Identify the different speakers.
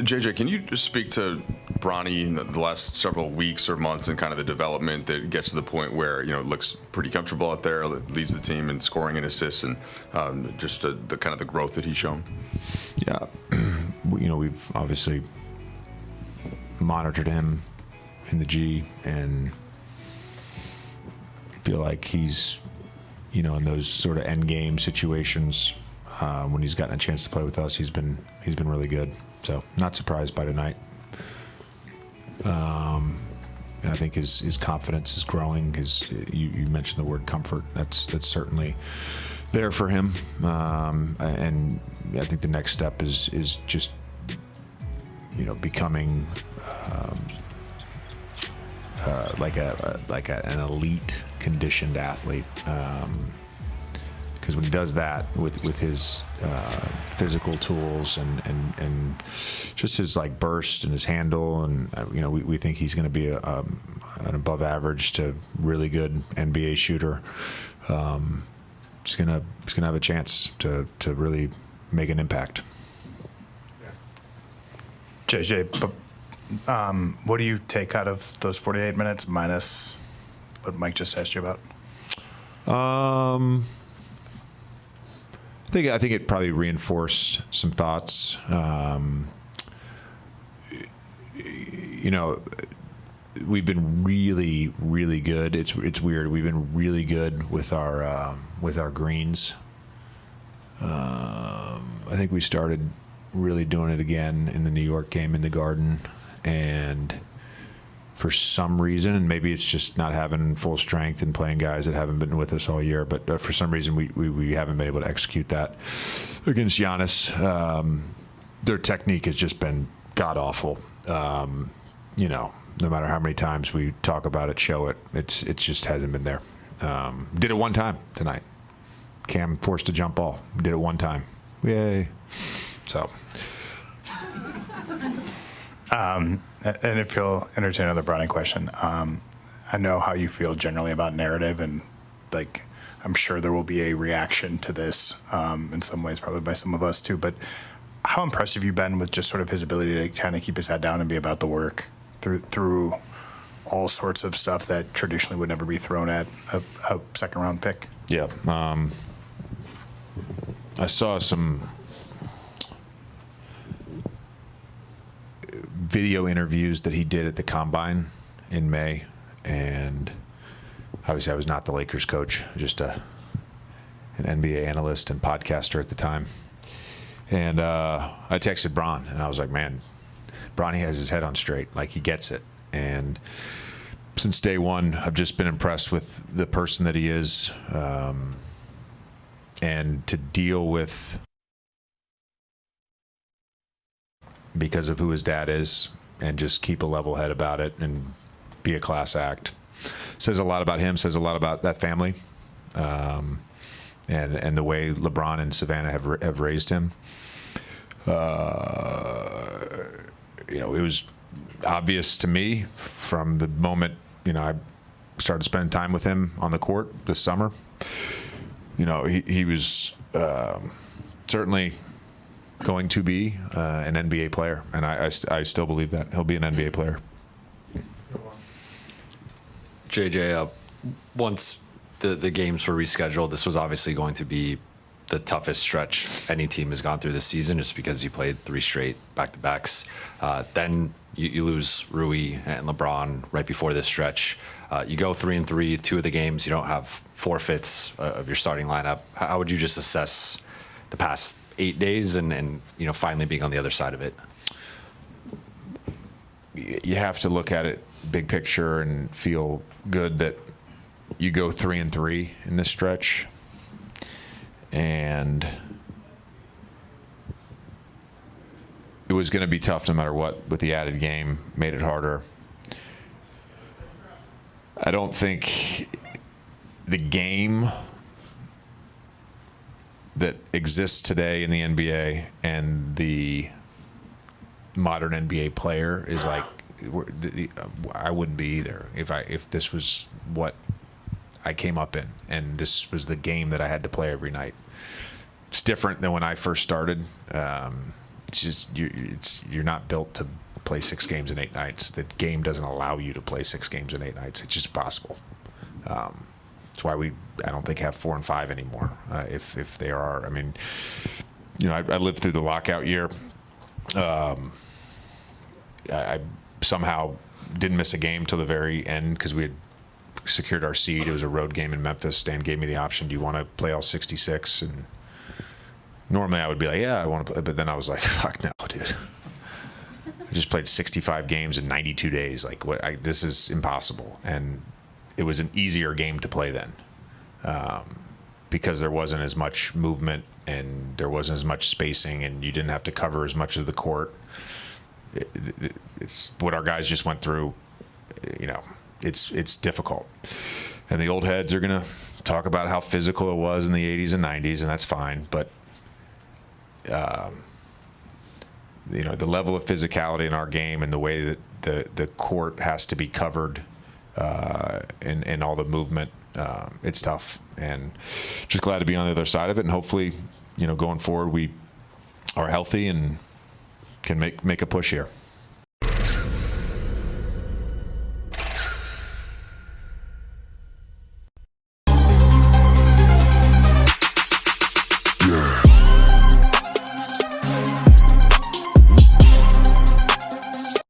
Speaker 1: JJ, can you just speak to Bronny in the last several weeks or months and kind of the development that gets to the point where, it looks pretty comfortable out there, leads the team in scoring and assists, and just the kind of the growth that he's shown?
Speaker 2: Yeah. We've obviously monitored him in the G and feel like he's, in those sort of end game situations, when he's gotten a chance to play with us, he's been really good. So not surprised by tonight. And I think his confidence is growing. You mentioned the word comfort. That's certainly there for him. And I think the next step is just becoming like an elite conditioned athlete. Because when he does that with his physical tools and just his burst and his handle, and we think he's going to be an above average to really good NBA shooter. He's gonna have a chance to really make an impact.
Speaker 3: JJ, what do you take out of those 48 minutes minus what Mike just asked you about?
Speaker 2: I think it probably reinforced some thoughts. We've been really, really good. It's weird. We've been really good with our greens. I think we started really doing it again in the New York game in the Garden, and for some reason, and maybe it's just not having full strength and playing guys that haven't been with us all year, but for some reason we haven't been able to execute that against Giannis. Their technique has just been god awful. No matter how many times we talk about it, show it, it just hasn't been there. Did it one time tonight. Cam forced a jump ball. Did it one time. Yay. So.
Speaker 3: And if you'll entertain another Bronny question, I know how you feel generally about narrative, and I'm sure there will be a reaction to this in some ways, probably by some of us too. But how impressed have you been with just sort of his ability to kind of keep his head down and be about the work through all sorts of stuff that traditionally would never be thrown at a second round pick?
Speaker 2: Yeah. I saw some video interviews that he did at the Combine in May, and obviously I was not the Lakers coach, just an NBA analyst and podcaster at the time. And I texted Bron, and I was like, man, Bronny has his head on straight. He gets it. And since day one, I've just been impressed with the person that he is, and to deal with, because of who his dad is, and just keep a level head about it and be a class act. Says a lot about him, says a lot about that family, and the way LeBron and Savannah have raised him. It was obvious to me from the moment, I started spending time with him on the court this summer. He was certainly going to be an NBA player, and I still believe that he'll be an NBA player.
Speaker 4: JJ, once the games were rescheduled, this was obviously going to be the toughest stretch any team has gone through this season, just because you played 3 straight back-to-backs. Then you lose Rui and LeBron right before this stretch. You go 3-3, 2 of the games. You don't have 4/5 of your starting lineup. How would you just assess the past 8 days and finally being on the other side of it?
Speaker 2: You have to look at it big picture and feel good that you go 3-3 in this stretch, and it was going to be tough no matter what. With the added game, made it harder. I don't think the game that exists today in the NBA and the modern NBA player is I wouldn't be either if this was what I came up in and this was the game that I had to play every night. It's different than when I first started. it's just you're not built to play 6 games in 8 nights. The game doesn't allow you to play 6 games in 8 nights. It's just possible. That's why I don't think have 4 and 5 anymore. If they are, I mean, I lived through the lockout year. I somehow didn't miss a game till the very end because we had secured our seed. It was a road game in Memphis. Stan gave me the option, do you want to play all 66? And normally I would be like, yeah, I want to play. But then I was like, fuck no, dude. I just played 65 games in 92 days. Like, this is impossible. And it was an easier game to play then because there wasn't as much movement and there wasn't as much spacing and you didn't have to cover as much of the court. It's what our guys just went through. It's difficult. And the old heads are going to talk about how physical it was in the 80s and 90s, and that's fine. But, the level of physicality in our game and the way that the court has to be covered and all the movement, it's tough. And just glad to be on the other side of it. And hopefully, going forward, we are healthy and can make a push here.